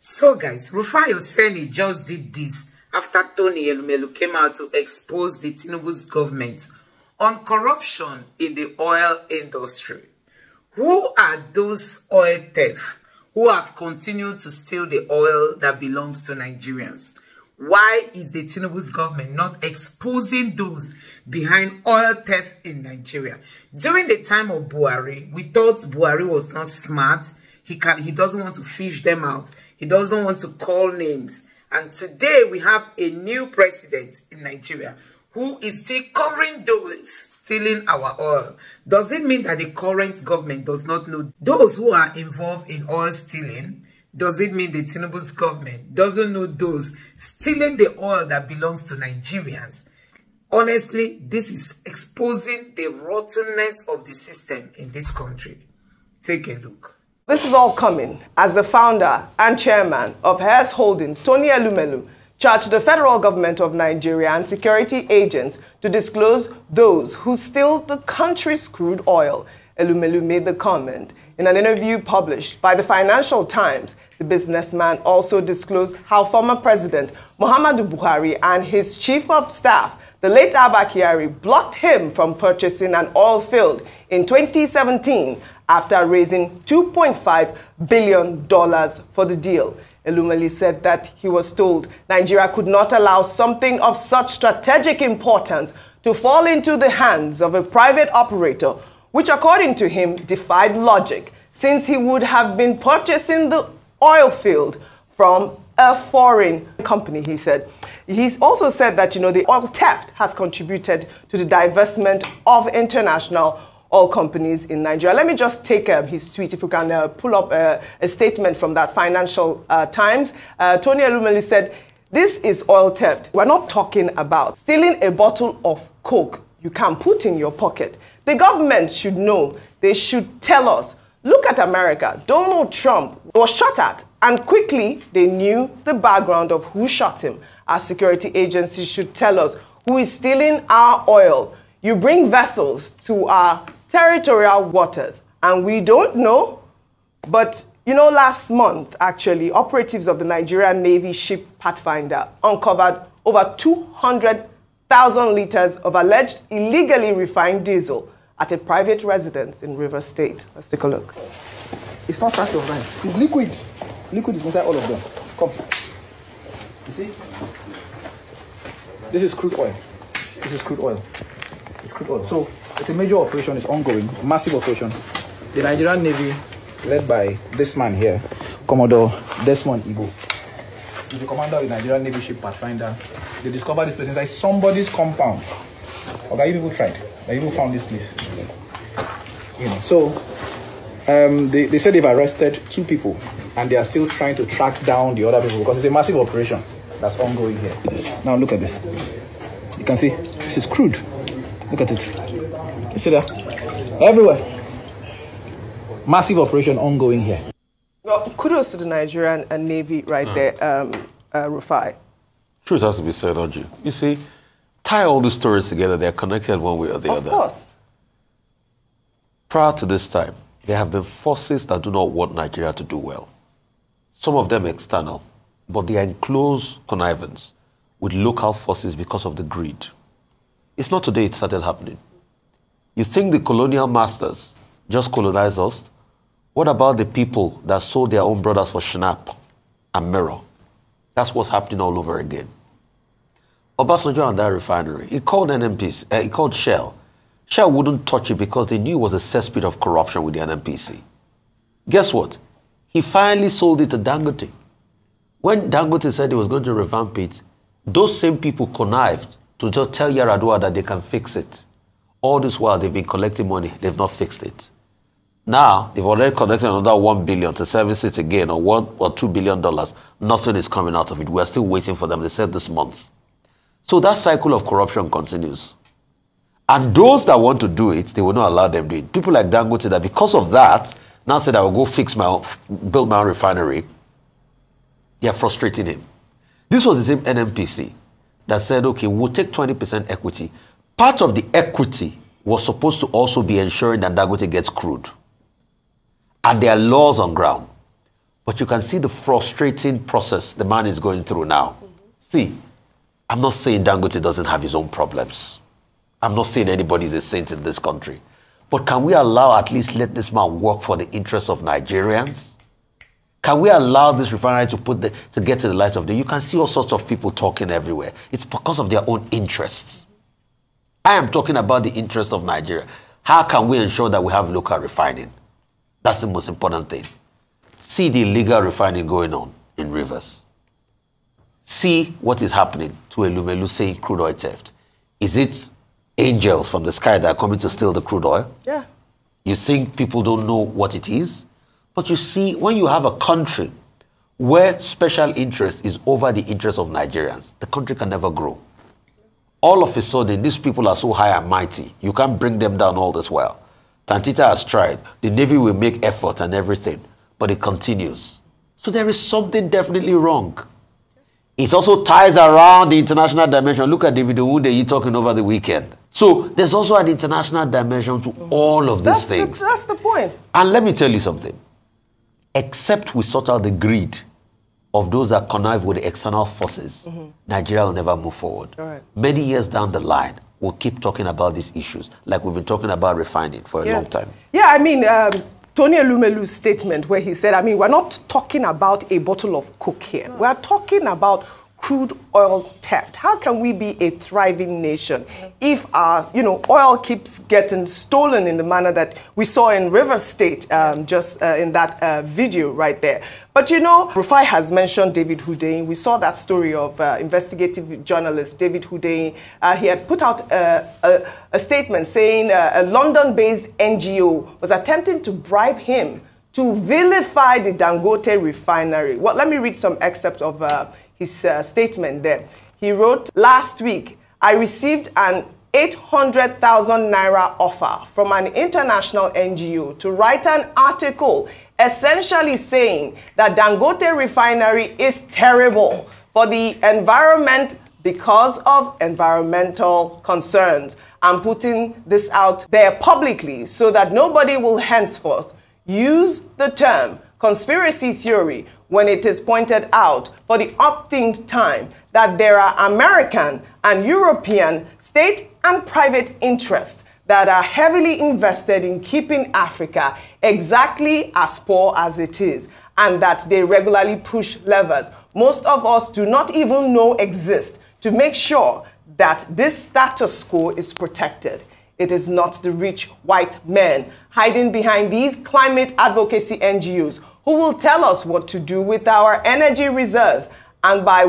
So guys, Rufai Oseni just did this after Tony Elumelu came out to expose the Tinubu's government on corruption in the oil industry. Who are those oil thieves who have continued to steal the oil that belongs to Nigerians? Why is the Tinubu's government not exposing those behind oil theft in Nigeria? During the time of Buhari, we thought Buhari was not smart. He doesn't want to fish them out. He doesn't want to call names. And today we have a new president in Nigeria who is still covering those stealing our oil. Does it mean that the current government does not know those who are involved in oil stealing? Does it mean the Tinubu's government doesn't know those stealing the oil that belongs to Nigerians? Honestly, this is exposing the rottenness of the system in this country. Take a look. This is all coming as the founder and chairman of Hess Holdings, Tony Elumelu, charged the federal government of Nigeria and security agents to disclose those who steal the country's crude oil. Elumelu made the comment in an interview published by the Financial Times. The businessman also disclosed how former President Muhammadu Buhari and his chief of staff, the late Abba Kyari, blocked him from purchasing an oil field in 2017 after raising $2.5 billion for the deal. Elumelu said that he was told Nigeria could not allow something of such strategic importance to fall into the hands of a private operator, which according to him defied logic, since he would have been purchasing the oil field from a foreign company, he said. He's also said that, the oil theft has contributed to the divestment of international oil companies in Nigeria. Let me just take his tweet, if you can pull up a statement from that Financial Times. Tony Elumelu said, "This is oil theft. We're not talking about stealing a bottle of Coke you can put in your pocket. The government should know. They should tell us. Look at America. Donald Trump was shot at, and quickly they knew the background of who shot him. Our security agencies should tell us who is stealing our oil. You bring vessels to our territorial waters, and we don't know." But, last month, actually, operatives of the Nigerian Navy ship Pathfinder uncovered over 200,000 liters of alleged illegally refined diesel at a private residence in Rivers State. Let's take a look. It's not sacks of rice. It's liquid. Liquid is inside all of them. Come. You see? This is crude oil. This is crude oil. It's crude oil. So it's a major operation. It's ongoing. Massive operation. The Nigerian Navy, led by this man here, Commodore Desmond Igbo, is the commander of the Nigerian Navy ship Pathfinder. They discovered this place inside somebody's compound. Okay, you people tried. You people found this place. So they said they've arrested 2 people, and they are still trying to track down the other people because it's a massive operation that's ongoing here. Now look at this. You can see this is crude. Look at it. You see that? Everywhere. Massive operation ongoing here. Well, kudos to the Nigerian Navy right there, Rufai. Truth has to be said, Audrey. You see, tie all the stories together, they're connected one way or the other. Of course. Prior to this time, there have been forces that do not want Nigeria to do well. Some of them external, but they are in close connivance with local forces because of the greed. It's not today it started happening. You think the colonial masters just colonized us? What about the people that sold their own brothers for Schnapp and Mirror? That's what's happening all over again. Obasanjo and that refinery, he called NNPC, he called Shell. Shell wouldn't touch it because they knew it was a cesspit of corruption with the NNPC. Guess what? He finally sold it to Dangote. When Dangote said he was going to revamp it, those same people connived to just tell Yaradua that they can fix it. All this while they've been collecting money, they've not fixed it. Now, they've already collected another $1 billion to service it again, or $1 or $2 billion. Nothing is coming out of it. We're still waiting for them. They said this month. So that cycle of corruption continues. And those that want to do it, they will not allow them to do it. People like Dangote that because of that, now said I will go build my own refinery. They are frustrating him. This was the same NNPC that said, okay, we'll take 20% equity. Part of the equity was supposed to also be ensuring that Dangote gets crude. And there are laws on ground. But you can see the frustrating process the man is going through now. See, I'm not saying Dangote doesn't have his own problems. I'm not saying anybody is a saint in this country. But can we allow, at least let this man work for the interests of Nigerians? Can we allow this refinery to get to the light of day? You can see all sorts of people talking everywhere. It's because of their own interests. I am talking about the interests of Nigeria. How can we ensure that we have local refining? That's the most important thing. See the illegal refining going on in rivers. See what is happening to Elumelu saying crude oil theft. Is it angels from the sky that are coming to steal the crude oil? Yeah. You think people don't know what it is? But you see, when you have a country where special interest is over the interests of Nigerians, the country can never grow. All of a sudden, these people are so high and mighty, you can't bring them down all this while. Tantita has tried. The Navy will make effort and everything, but it continues. So there is something definitely wrong. It also ties around the international dimension. Look at David Owudeyi talking over the weekend. So there's also an international dimension to all of these things. That's the point. And let me tell you something. Except we sort out the greed of those that connive with the external forces, Nigeria will never move forward. Right. Many years down the line, we'll keep talking about these issues, like we've been talking about refining for a long time. Yeah, I mean, Tony Elumelu's statement where he said, I mean, we're not talking about a bottle of Coke here. No. We're talking about crude oil theft. How can we be a thriving nation if our, oil keeps getting stolen in the manner that we saw in River State, just in that video right there? But Rufai has mentioned David Hundeyin. We saw that story of investigative journalist David Hundeyin. He had put out a statement saying a London-based NGO was attempting to bribe him to vilify the Dangote refinery. Well, let me read some excerpts of his statement there. He wrote, last week, I received an 800,000 naira offer from an international NGO to write an article essentially saying that Dangote refinery is terrible for the environment because of environmental concerns. I'm putting this out there publicly so that nobody will henceforth use the term conspiracy theory when it is pointed out for the umpteenth time that there are American and European state and private interests that are heavily invested in keeping Africa exactly as poor as it is, and that they regularly push levers most of us do not even know exist to make sure that this status quo is protected. It is not the rich white men hiding behind these climate advocacy NGOs who will tell us what to do with our energy reserves and by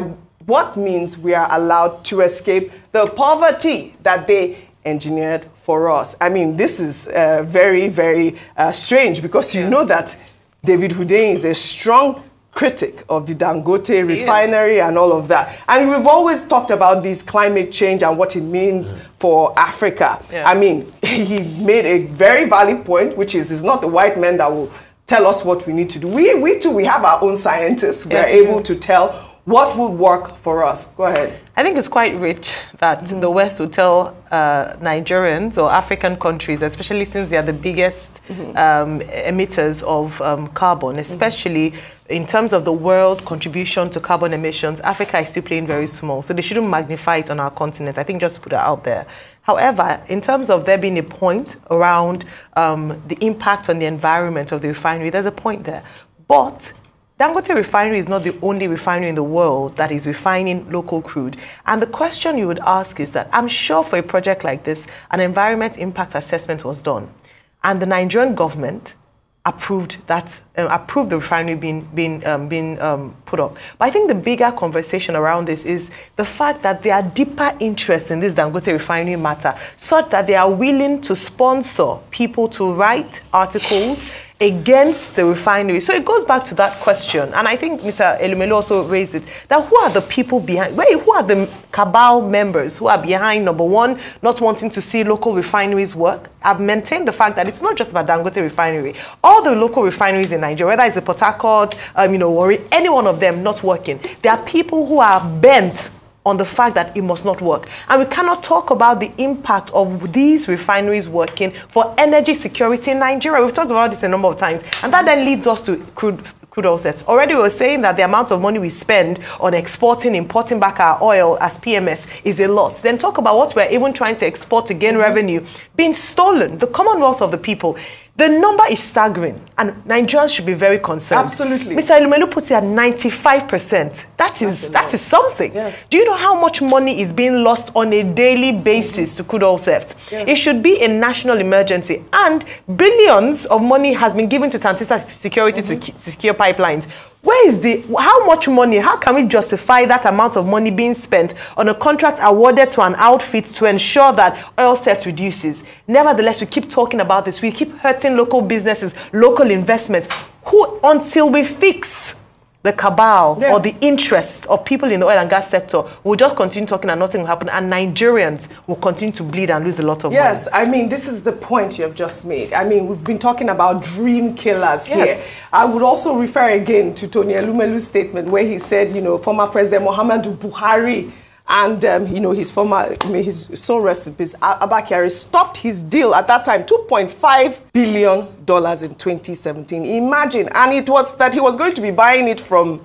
what means we are allowed to escape the poverty that they engineered for us. I mean, this is very, very strange because you know that David Hundeyin is a strong critic of the Dangote refinery and all of that. And we've always talked about this climate change and what it means for Africa. Yeah. I mean, he made a very valid point, which is it's not the white men that will tell us what we need to do. We too, we have our own scientists. We're able to tell what would work for us. Go ahead. I think it's quite rich that the West will tell Nigerians or African countries, especially since they are the biggest emitters of carbon, especially in terms of the world contribution to carbon emissions, Africa is still playing very small. So they shouldn't magnify it on our continent. I think just to put it out there. However, in terms of there being a point around the impact on the environment of the refinery, there's a point there. But Dangote refinery is not the only refinery in the world that is refining local crude. And the question you would ask is that I'm sure for a project like this, an environment impact assessment was done. And the Nigerian government approved that, approved the refinery being put up. But I think the bigger conversation around this is the fact that there are deeper interests in this Dangote refinery matter, such that they are willing to sponsor people to write articles against the refinery. So it goes back to that question. And I think Mr. Elumelu also raised it, that who are the people behind, who are the cabal members who are behind, number one, not wanting to see local refineries work? I've maintained the fact that it's not just about Dangote refinery. All the local refineries in Nigeria, whether it's the Port Harcourt, Warri, any one of them not working, there are people who are bent on the fact that it must not work. And we cannot talk about the impact of these refineries working for energy security in Nigeria. We've talked about this a number of times. And that then leads us to crude crude oil theft. Already we were saying that the amount of money we spend on exporting, importing back our oil as PMS is a lot. Then talk about what we're even trying to export to gain revenue being stolen, the commonwealth of the people. The number is staggering, and Nigerians should be very concerned. Absolutely. Mr. Elumelu puts it at 95%. That is something. Yes. Do you know how much money is being lost on a daily basis to crude oil theft? Yes. It should be a national emergency, and billions of money has been given to Tantisa Security to secure pipelines. Where is how much money, how can we justify that amount of money being spent on a contract awarded to an outfit to ensure that oil theft reduces? Nevertheless, we keep talking about this. We keep hurting local businesses, local investments, until we fix the cabal or the interest of people in the oil and gas sector. We'll just continue talking and nothing will happen, and Nigerians will continue to bleed and lose a lot of money. Yes, I mean, this is the point you have just made. I mean, we've been talking about dream killers here. I would also refer again to Tony Elumelu's statement where he said, you know, former President Muhammadu Buhari and, you know, his former, may his soul rest in peace, Abba Kyari stopped his deal at that time, $2.5 billion in 2017. Imagine. And it was that he was going to be buying it from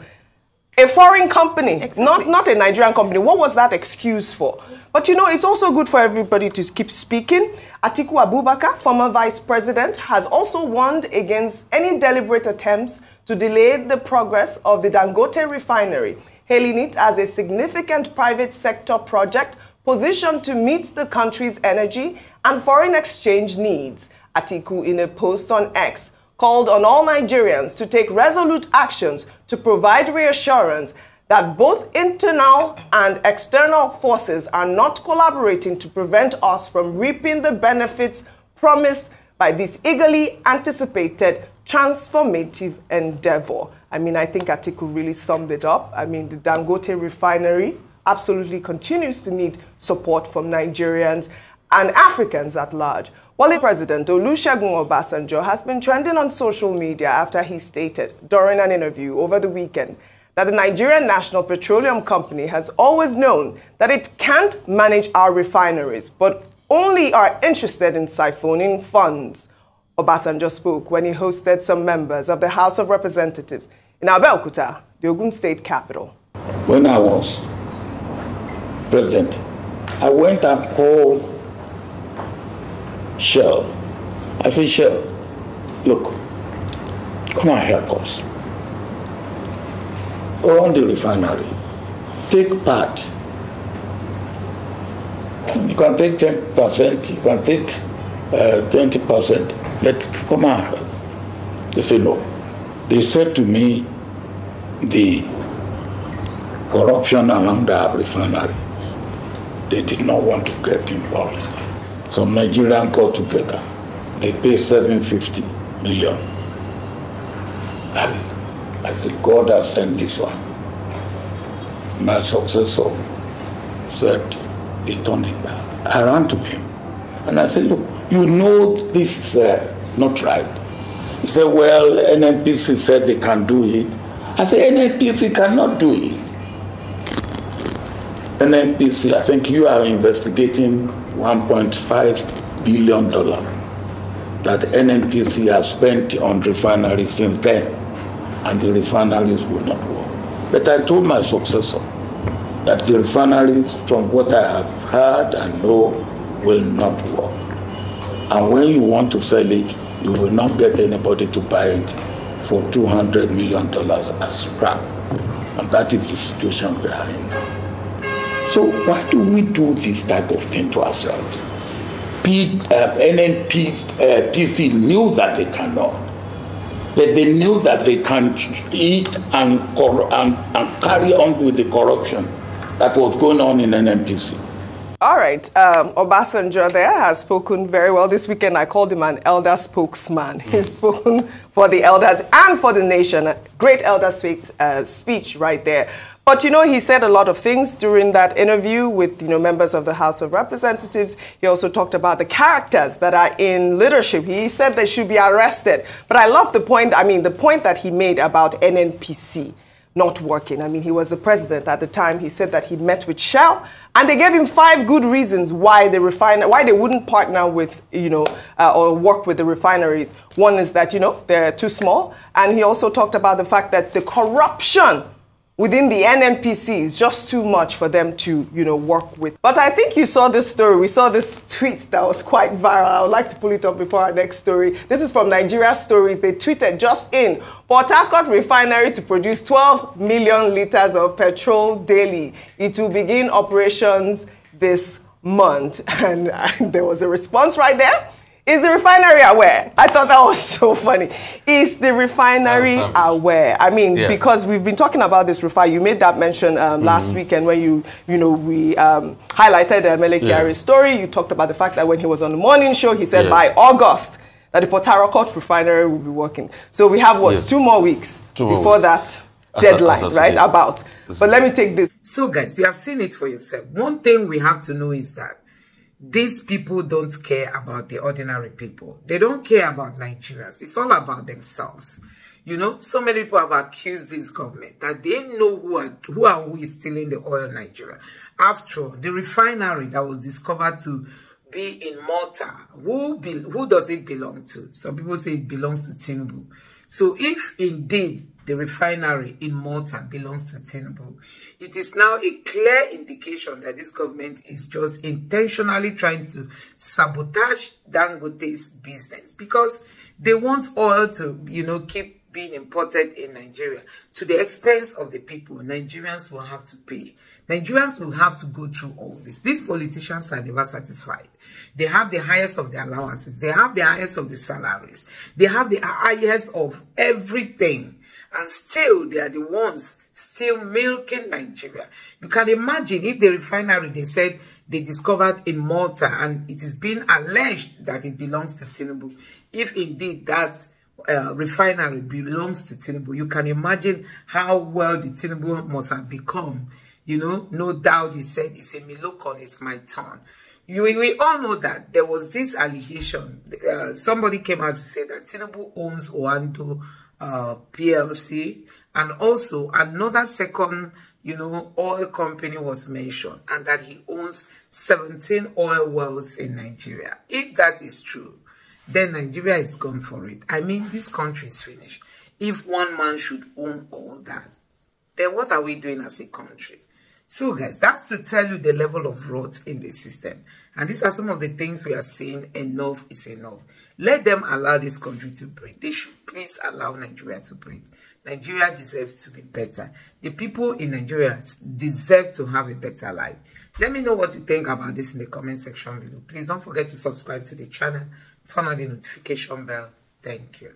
a foreign company, not a Nigerian company. What was that excuse for? But, you know, it's also good for everybody to keep speaking. Atiku Abubakar, former vice president, has also warned against any deliberate attempts to delay the progress of the Dangote refinery, hailing it as a significant private sector project positioned to meet the country's energy and foreign exchange needs. Atiku, in a post on X, called on all Nigerians to take resolute actions to provide reassurance that both internal and external forces are not collaborating to prevent us from reaping the benefits promised by this eagerly anticipated transformative endeavor. I mean, I think Atiku really summed it up. I mean, the Dangote refinery absolutely continues to need support from Nigerians and Africans at large. While President Olusegun Obasanjo has been trending on social media after he stated during an interview over the weekend that the Nigerian National Petroleum Company has always known that it can't manage our refineries, but only are interested in siphoning funds. Obasanjo spoke when he hosted some members of the House of Representatives in Abeokuta, the Ogun State capital. When I was president, I went and called Shell. I said, Shell, look, come and help us. On the refinery, take part. You can take 10%, you can take 20%, but come and help. They said no. They said to me, the corruption along the refinery, they did not want to get involved. Some Nigerians got together. They paid $750 million. I said, God has sent this one. My successor said, he turned it back. I ran to him and I said, look, you know this is not right. He said, well, NNPC said they can do it. I said, NNPC cannot do it. NNPC, I think you are investigating $1.5 billion that NNPC has spent on refineries since then, and the refineries will not work. But I told my successor that the refineries, from what I have heard and know, will not work. And when you want to sell it, you will not get anybody to buy it for $200 million as scrap. And that is the situation we are in now. So why do we do this type of thing to ourselves? NNPC knew that they cannot, but they knew that they can eat and carry on with the corruption that was going on in NNPC. All right, Obasanjo there has spoken very well. This weekend I called him an elder spokesman. He's spoken for the elders and for the nation. A great elder speech right there. But, you know, he said a lot of things during that interview with, you know, members of the House of Representatives. He also talked about the characters that are in leadership. He said they should be arrested. But I love the point, the point that he made about NNPC not working. I mean, he was the president at the time. He said that he met with Shell, and they gave him 5 good reasons why they wouldn't partner with, or work with the refineries. One is that, they're too small. And he also talked about the fact that the corruption within the NNPC is just too much for them to, work with. But I think you saw this story. We saw this tweet that was quite viral. I would like to pull it up before our next story. This is from Nigeria Stories. They tweeted just in, Port Harcourt refinery to produce 12 million litres of petrol daily. It will begin operations this month. And there was a response right there. Is the refinery aware? I thought that was so funny. Is the refinery aware? I mean, because we've been talking about this Rufai. You made that mention last weekend when we highlighted the Elumelu story. You talked about the fact that when he was on the morning show, he said by August that the Port Harcourt refinery will be working. So we have, what, 2 more weeks before that deadline, right? But let me take this. So, guys, you have seen it for yourself. One thing we have to know is that these people don't care about the ordinary people. They don't care about Nigerians. It's all about themselves. So many people have accused this government that they know who is stealing the oil in Nigeria. After all, the refinery that was discovered to be in Malta, who does it belong to? Some people say it belongs to Tinubu. So if indeed the refinery in Malta belongs to Tinubu, it is now a clear indication that this government is just intentionally trying to sabotage Dangote's business, because they want oil to, keep being imported in Nigeria to the expense of the people. Nigerians will have to pay. Nigerians will have to go through all this. These politicians are never satisfied. They have the highest of the allowances. They have the highest of the salaries. They have the highest of everything. And still, they are the ones still milking Nigeria. You can imagine if the refinery, they said they discovered in Malta, and it is being alleged that it belongs to Tinubu. If indeed that refinery belongs to Tinubu, you can imagine how well the Tinubu must have become. No doubt he said, it's a milokon, it's my turn. We all know that there was this allegation. Somebody came out to say that Tinubu owns Oando PLC, and also another second, oil company was mentioned, and that he owns 17 oil wells in Nigeria. If that is true, then Nigeria is gone for it. I mean, this country is finished. If one man should own all that, then what are we doing as a country? So, guys, that's to tell you the level of rot in the system. And these are some of the things we are saying. Enough is enough. Let them allow this country to breathe. They should please allow Nigeria to breathe. Nigeria deserves to be better. The people in Nigeria deserve to have a better life. Let me know what you think about this in the comment section below. Please don't forget to subscribe to the channel. Turn on the notification bell. Thank you.